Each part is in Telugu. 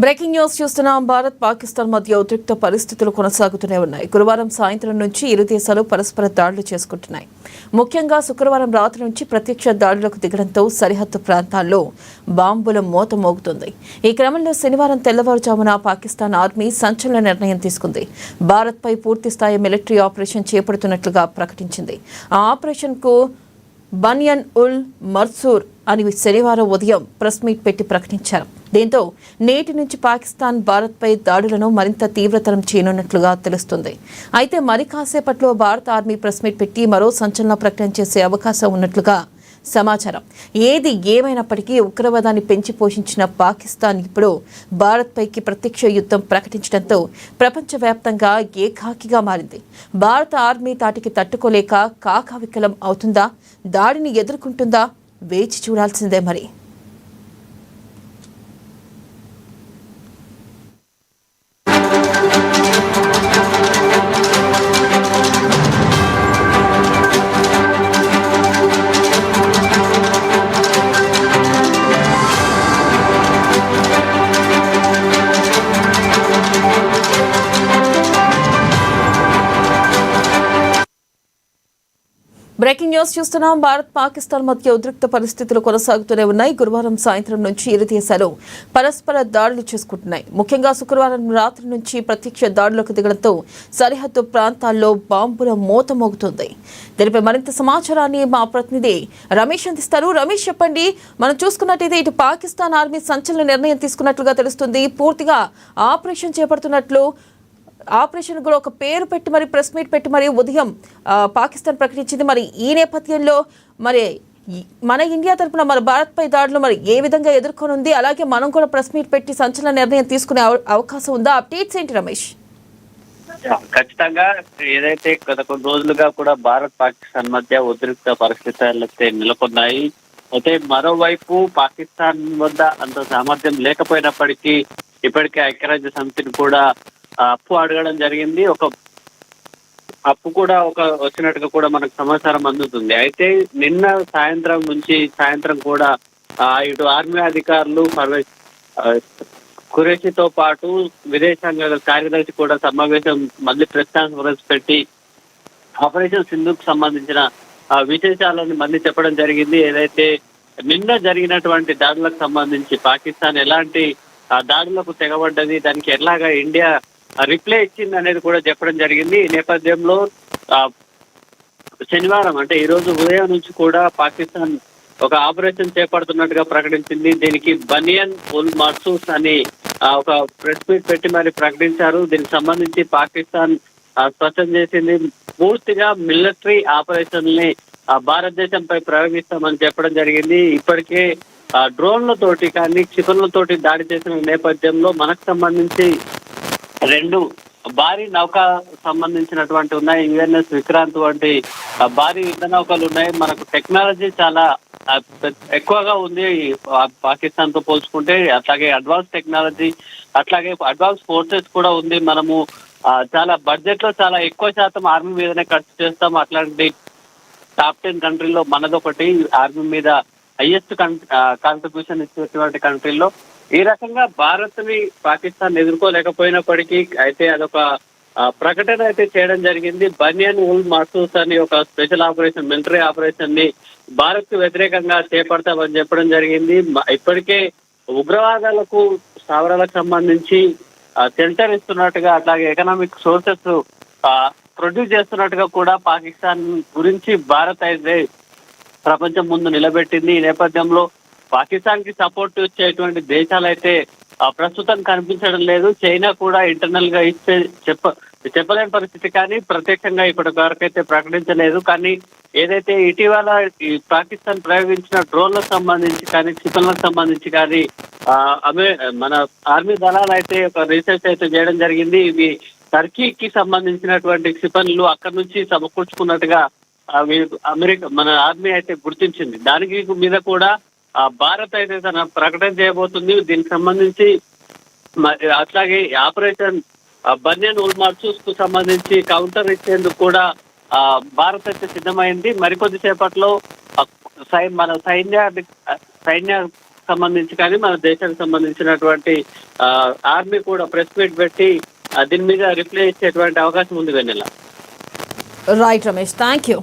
బ్రేకింగ్ న్యూస్ చూస్తున్నాం. భారత్ పాకిస్తాన్ మధ్య ఉద్రిక్త పరిస్థితులు కొనసాగుతూనే ఉన్నాయి. గురువారం సాయంత్రం నుంచి ఇరు దేశాలు పరస్పర దాడులు చేసుకుంటున్నాయి. ముఖ్యంగా శుక్రవారం రాత్రి నుంచి ప్రత్యక్ష దాడులకు దిగడంతో సరిహద్దు ప్రాంతాల్లో బాంబుల మోత మోగుతుంది. ఈ క్రమంలో శనివారం తెల్లవారుజామున పాకిస్తాన్ ఆర్మీ సంచలన నిర్ణయం తీసుకుంది. భారత్పై పూర్తిస్థాయి మిలిటరీ ఆపరేషన్ చేపడుతున్నట్లుగా ప్రకటించింది. ఆ ఆపరేషన్కు బన్యన్ ఉల్ మర్సూర్ అని శనివారం ఉదయం ప్రెస్ మీట్ పెట్టి ప్రకటించారు. దీంతో నేటి నుంచి పాకిస్తాన్ భారత్పై దాడులను మరింత తీవ్రతరం చేయనున్నట్లుగా తెలుస్తుంది. అయితే మరి కాసేపట్లో భారత ఆర్మీ ప్రెస్ మీట్ పెట్టి మరో సంచలన ప్రకటన చేసే అవకాశం ఉన్నట్లుగా సమాచారం. ఏది ఏమైనప్పటికీ ఉగ్రవాదాన్ని పెంచి పోషించిన పాకిస్తాన్ ఇప్పుడు భారత్పైకి ప్రత్యక్ష యుద్ధం ప్రకటించడంతో ప్రపంచవ్యాప్తంగా ఏకాకిగా మారింది. భారత ఆర్మీ తాటికి తట్టుకోలేక కాకావికలం అవుతుందా, దాడిని ఎదుర్కొంటుందా, వేచి చూడాల్సిందే. మరి బ్రేకింగ్ న్యూస్ చూస్తున్నాం. భారత్ పాకిస్తాన్ మధ్య ఉద్రిక్త పరిస్థితులు కొనసాగుతూనే ఉన్నాయి. గురువారం సాయంత్రం నుంచి ఇరు దేశాలు పరస్పర దాడులు చేసుకుంటున్నాయి. ముఖ్యంగా శుక్రవారం రాత్రి నుంచి ప్రత్యక్ష దాడులకు దిగడంతో సరిహద్దు ప్రాంతాల్లో బాంబుల మోత మోగుతుంది. దీనిపై మరింత సమాచారాన్ని మా ప్రతినిధి రమేష్ అందిస్తారు. రమేష్, చెప్పండి. మనం చూసుకున్నట్టయితే ఇటు పాకిస్తాన్ ఆర్మీ సంచలన నిర్ణయం తీసుకున్నట్లుగా తెలుస్తుంది. పూర్తిగా ఆపరేషన్ చేపడుతున్నట్లు ఆపరేషన్ కూడా ఒక పేరు పెట్టి మరి ప్రెస్ మీట్ పెట్టి మరి ఉదయం పాకిస్తాన్ ప్రకటించింది. మరి ఈ నేపథ్యంలో మరి మన ఇండియా తరఫున మన భారత్పై దాడులు మరి ఏ విధంగా ఎదుర్కొనుంది, అలాగే మనం కూడా ప్రెస్ మీట్ పెట్టి సంచలన నిర్ణయం తీసుకునే అవకాశం ఉందా? అప్డేట్స్ ఏంటి రమేష్? ఖచ్చితంగా ఏదైతే గత కొన్ని రోజులుగా కూడా భారత్ పాకిస్తాన్ మధ్య ఉద్రిక్త పరిస్థితులు అయితే నెలకొన్నాయి. అయితే మరోవైపు పాకిస్తాన్ వద్ద అంత సామర్థ్యం లేకపోయినప్పటికీ ఇప్పటికే ఐక్యరాజ్య సమితిని కూడా అప్పు అడగడం జరిగింది. ఒక అప్పు కూడా వచ్చినట్టుగా కూడా మనకు సమాచారం అందుతుంది. అయితే నిన్న సాయంత్రం నుంచి సాయంత్రం కూడా ఇటు ఆర్మీ అధికారులు ఖురేషితో పాటు విదేశాంగ కార్యదర్శి కూడా సమావేశం మళ్ళీ ప్రెస్ కాన్ఫరెన్స్ పెట్టి ఆపరేషన్ సింధుకు సంబంధించిన విశేషాలను మళ్ళీ చెప్పడం జరిగింది. ఏదైతే నిన్న జరిగినటువంటి దాడులకు సంబంధించి పాకిస్తాన్ ఎలాంటి దాడులకు తెగబడ్డది, దానికి ఎలాగా ఇండియా రిప్లై ఇచ్చింది అనేది కూడా చెప్పడం జరిగింది. ఈ నేపథ్యంలో శనివారం అంటే ఈ రోజు ఉదయం నుంచి కూడా పాకిస్తాన్ ఒక ఆపరేషన్ చేపడుతున్నట్టుగా ప్రకటించింది. దీనికి బనియన్ ఉల్ మర్సూస్ అని ఒక ప్రెస్ మీట్ పెట్టి మరి ప్రకటించారు. దీనికి సంబంధించి పాకిస్తాన్ స్పష్టం చేసింది, పూర్తిగా మిలిటరీ ఆపరేషన్ ని భారతదేశంపై ప్రయోగిస్తామని చెప్పడం జరిగింది. ఇప్పటికే డ్రోన్లతోటి కానీ క్షిపణులతోటి దాడి చేసిన నేపథ్యంలో మనకు సంబంధించి 2 భారీ నౌక సంబంధించినటువంటి ఉన్నాయి. యుఎన్ఎస్ విక్రాంత్ వంటి భారీ యుద్ధ నౌకలు ఉన్నాయి. మనకు టెక్నాలజీ చాలా ఎక్కువగా ఉంది పాకిస్తాన్ తో పోల్చుకుంటే. అట్లాగే అడ్వాన్స్ టెక్నాలజీ, అట్లాగే అడ్వాన్స్ ఫోర్సెస్ కూడా ఉంది. మనము చాలా బడ్జెట్ లో చాలా ఎక్కువ శాతం ఆర్మీ మీదనే ఖర్చు చేస్తాం. అట్లాంటి టాప్ 10 కంట్రీలో మనదొకటి. ఆర్మీ మీద హైయెస్ట్ కాంట్రిబ్యూషన్ ఇచ్చేటువంటి కంట్రీలో ఈ రకంగా భారత్ ని పాకిస్తాన్ ఎదుర్కోలేకపోయినప్పటికీ అయితే అదొక ప్రకటన అయితే చేయడం జరిగింది. బనియన్ ఉల్ మర్సూస్ అని ఒక స్పెషల్ ఆపరేషన్, మిలిటరీ ఆపరేషన్ ని భారత్ కు వ్యతిరేకంగా చేపడతామని చెప్పడం జరిగింది. ఇప్పటికే ఉగ్రవాదాలకు స్థావరాలకు సంబంధించి సెంటర్ ఇస్తున్నట్టుగా, అట్లాగే ఎకనామిక్ సోర్సెస్ ప్రొడ్యూస్ చేస్తున్నట్టుగా కూడా పాకిస్తాన్ గురించి భారత్ అయితే ప్రపంచం ముందు నిలబెట్టింది. ఈ నేపథ్యంలో పాకిస్తాన్ కి సపోర్ట్ ఇచ్చేటువంటి దేశాలు అయితే ప్రస్తుతం కనిపించడం లేదు. చైనా కూడా ఇంటర్నల్ గా చెప్పలేని పరిస్థితి, కానీ ప్రత్యక్షంగా ఇప్పటి వరకు అయితే ప్రకటించలేదు. కానీ ఏదైతే ఇటీవల ఈ పాకిస్తాన్ ప్రయోగించిన డ్రోన్లకు సంబంధించి కానీ క్షిపణులకు సంబంధించి కానీ మన ఆర్మీ దళాలు అయితే ఒక రీసెర్చ్ అయితే చేయడం జరిగింది. ఇవి టర్కీకి సంబంధించినటువంటి క్షిపణులు అక్కడి నుంచి సమకూర్చుకున్నట్టుగా మన ఆర్మీ అయితే గుర్తించింది. దానికి మీద కూడా భారత్ అయితే తన ప్రకటన చేయబోతుంది. దీనికి సంబంధించి అట్లాగే ఆపరేషన్ బనియన్ ఉల్ మర్సూస్ కు సంబంధించి కౌంటర్ ఇచ్చేందుకు కూడా భారత్ అయితే సిద్ధమైంది. మరికొద్ది సేపట్లో మన సైన్య సంబంధించి కానీ మన దేశానికి సంబంధించినటువంటి ఆర్మీ కూడా ప్రెస్ మీట్ పెట్టి దీని మీద రిప్లై ఇచ్చేటువంటి అవకాశం ఉంది Vennela. Right Ramesh, thank you.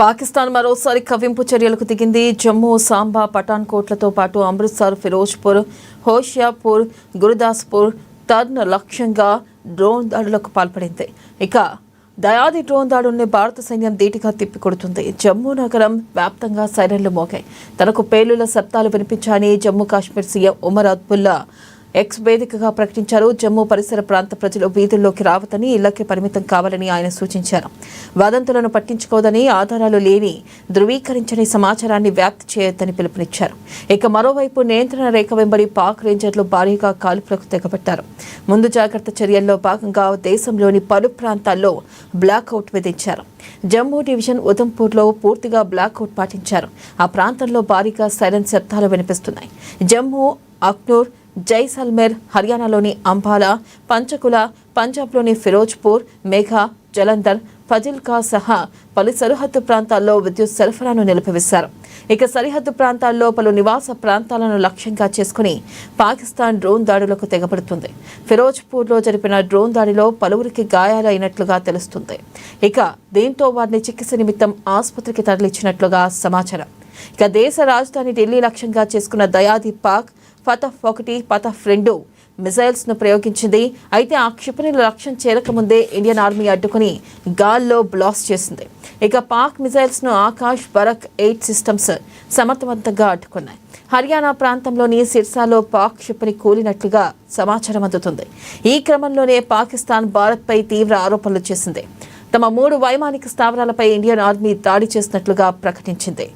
Pakistan మరోసారి కవ్వింపు చర్యలకు దిగింది. జమ్మూ, సాంబా, పఠాన్కోట్లతో పాటు అమృత్సర్, ఫిరోజ్పూర్, హోషియాపూర్, గురుదాస్పూర్ తద్న లక్ష్యంగా డ్రోన్ దాడులకు పాల్పడింది. ఇక దయాది డ్రోన్ దాడుల్ని భారత సైన్యం ధీటుగా తిప్పికొడుతుంది. జమ్మూ నగరం వ్యాప్తంగా సైరన్లు మోగాయి. తనకు పేలుల శబ్దాలు వినిపించాయని జమ్మూ కాశ్మీర్ సీఎం ఉమర్ అబ్దుల్లా ఎక్స్ వేదికగా ప్రకటించారు. జమ్మూ పరిసర ప్రాంత ప్రజలు వీధుల్లోకి రావద్దని, ఇళ్లకే పరిమితం కావాలని ఆయన సూచించారు. వదంతులను పట్టించుకోవద్దని, ఆధారాలు లేని, ధృవీకరించని సమాచారాన్ని వ్యాప్తి చేయొద్దని పిలుపునిచ్చారు. ఇక మరోవైపు నియంత్రణ రేఖ వెంబడి పాక్ రేంజర్లు భారీగా కాల్పులకు తెగబట్టారు. ముందు జాగ్రత్త చర్యల్లో భాగంగా దేశంలోని పలు ప్రాంతాల్లో బ్లాక్అవుట్ విధించారు. జమ్మూ డివిజన్ ఉధంపూర్లో పూర్తిగా బ్లాక్అవుట్ పాటించారు. ఆ ప్రాంతంలో భారీగా సైరన్ శబ్దాలు వినిపిస్తున్నాయి. జమ్మూ, అఖ్నూర్, జైసల్మేర్, హర్యానాలోని అంబాలా, పంచకుల, పంజాబ్లోని ఫిరోజ్పూర్, మేఘా, జలంధర్, ఫజిల్కా సహా పలు సరిహద్దు ప్రాంతాల్లో విద్యుత్ సరఫరాను నిలిపివేశారు. ఇక సరిహద్దు ప్రాంతాల్లో పలు నివాస ప్రాంతాలను లక్ష్యంగా చేసుకుని పాకిస్తాన్ డ్రోన్ దాడులకు తెగబడుతుంది. ఫిరోజ్పూర్లో జరిపిన డ్రోన్ దాడిలో పలువురికి గాయాలైనట్లుగా తెలుస్తుంది. ఇక దీంతో వారిని చికిత్స నిమిత్తం ఆసుపత్రికి తరలించినట్లుగా సమాచారం. ఇక దేశ రాజధాని ఢిల్లీ లక్ష్యంగా చేసుకున్న దయాది పాక్ ఫతహ్ 1, ఫతహ్ 2 మిసైల్స్ ను ప్రయోగించింది. అయితే ఆ క్షిపణుల లక్ష్యం చేరకముందే ఇండియన్ ఆర్మీ అడ్డుకుని గాల్లో బ్లాస్ట్ చేసింది. ఇక పాక్ మిసైల్స్ ను ఆకాష్ బరక్ 8 సిస్టమ్స్ సమర్థవంతంగా అడ్డుకున్నాయి. హర్యానా ప్రాంతంలోని సిర్సాలో పాక్ క్షిపణి కూలినట్లుగా సమాచారం అందుతుంది. ఈ క్రమంలోనే పాకిస్తాన్ భారత్పై తీవ్ర ఆరోపణలు చేసింది. తమ 3 వైమానిక స్థావరాలపై ఇండియన్ ఆర్మీ దాడి చేసినట్లుగా ప్రకటించింది.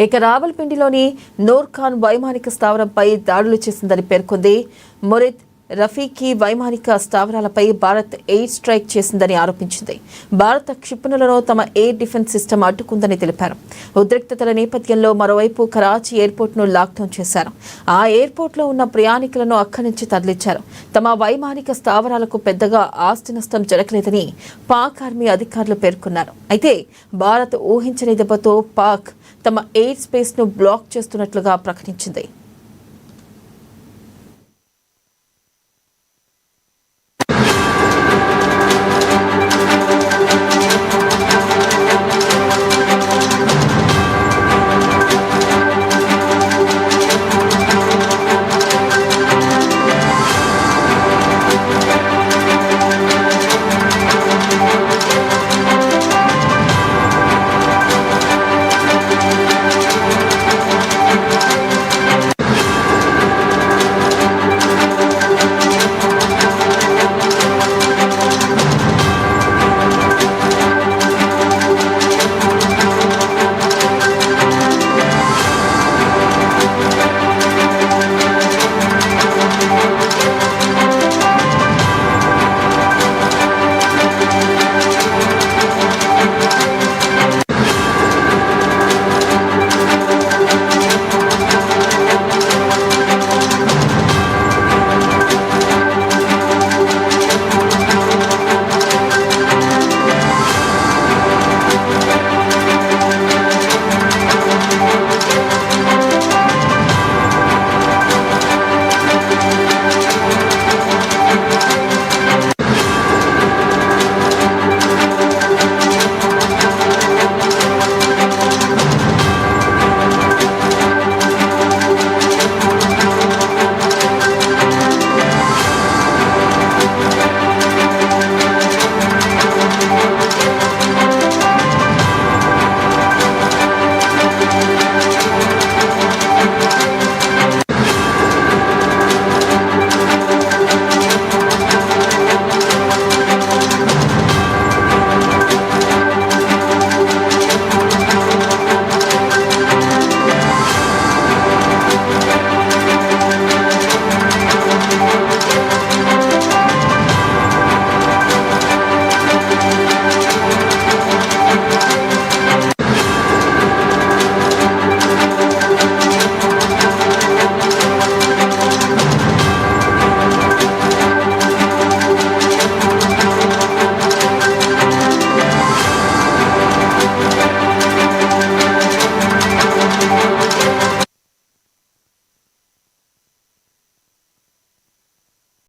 ఇక రావల్పిండిలోని నూర్ఖాన్ వైమానిక స్థావరంపై దాడులు చేసిందని పేర్కొంది. మురిద్, రఫీకి వైమానిక స్థావరాలపై భారత్ ఎయిర్ స్ట్రైక్ చేసిందని ఆరోపించింది. భారత క్షిపణులను తమ ఎయిర్ డిఫెన్స్ సిస్టమ్ అడ్డుకుందని తెలిపారు. ఉద్రిక్తతల నేపథ్యంలో మరోవైపు కరాచీ ఎయిర్పోర్ట్ను లాక్డౌన్ చేశారు. ఆ ఎయిర్పోర్ట్లో ఉన్న ప్రయాణికులను అక్కడి నుంచి తరలించారు. తమ వైమానిక స్థావరాలకు పెద్దగా ఆస్తి నష్టం జరగలేదని పాక్ ఆర్మీ అధికారులు పేర్కొన్నారు. అయితే భారత్ ఊహించని దెబ్బతో పాక్ తమ ఎయిర్ స్పేస్ ను బ్లాక్ చేస్తున్నట్లుగా ప్రకటించింది.